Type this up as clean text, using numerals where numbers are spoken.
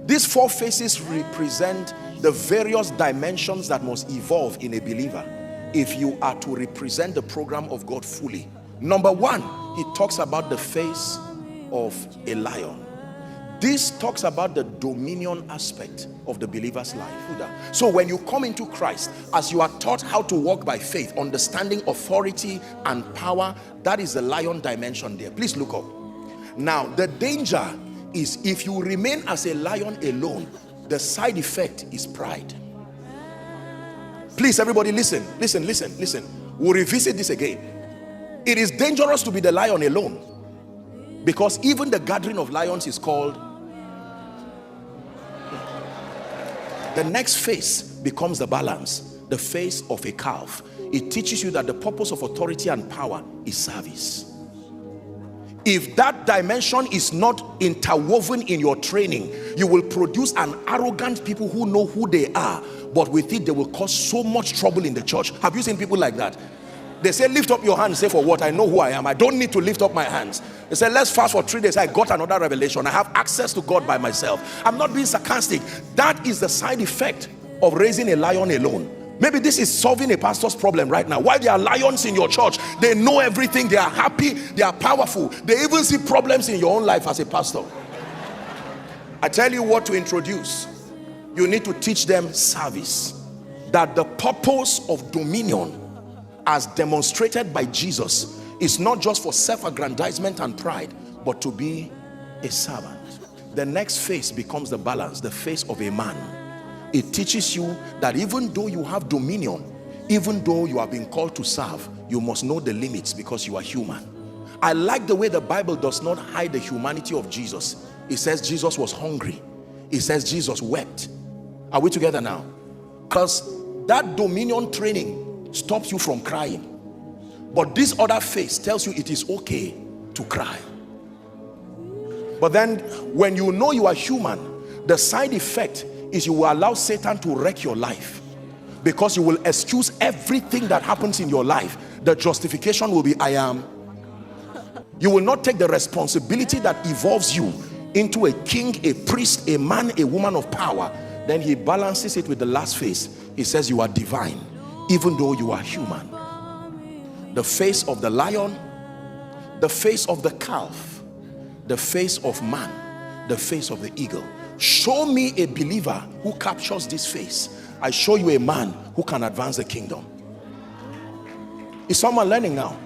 These four faces represent the various dimensions that must evolve in a believer if you are to represent the program of God fully. Number one, he talks about the face of a lion. This talks about the dominion aspect of the believer's life. So when you come into Christ, as you are taught how to walk by faith, understanding authority and power, that is the lion dimension there. Please look up. Now, the danger is if you remain as a lion alone, the side effect is pride. Please, everybody, listen. We'll revisit this again. It is dangerous to be the lion alone, because even the gathering of lions is called. The next face becomes the balance, the face of a calf. It teaches you that the purpose of authority and power is service. If that dimension is not interwoven in your training, you will produce an arrogant people who know who they are, but with it they will cause so much trouble in the church. Have you seen people like that? They say, lift up your hands. Say, for what? I know who I am. I don't need to lift up my hands. They say, let's fast for 3 days. I got another revelation. I have access to God by myself. I'm not being sarcastic. That is the side effect of raising a lion alone. Maybe this is solving a pastor's problem right now. Why there are lions in your church? They know everything. They are happy. They are powerful. They even see problems in your own life as a pastor. I tell you what to introduce. You need to teach them service. That the purpose of dominion, as demonstrated by Jesus, is not just for self-aggrandizement and pride, but to be a servant. The next face becomes the balance, the face of a man. It teaches you that even though you have dominion, even though you are being called to serve, you must know the limits, because you are human. I like the way the Bible does not hide the humanity of Jesus. It says Jesus was hungry. It says Jesus wept. Are we together now? Because that dominion training stops you from crying. But this other face tells you it is okay to cry. But then when you know you are human, the side effect is you will allow Satan to wreck your life, because you will excuse everything that happens in your life. The justification will be, I am. You will not take the responsibility that evolves you into a king, a priest, a man, a woman of power. Then he balances it with the last face. He says you are divine, even though you are human. The face of the lion, the face of the calf, the face of man, the face of the eagle. Show me a believer who captures this face. I show you a man who can advance the kingdom. Is someone learning now?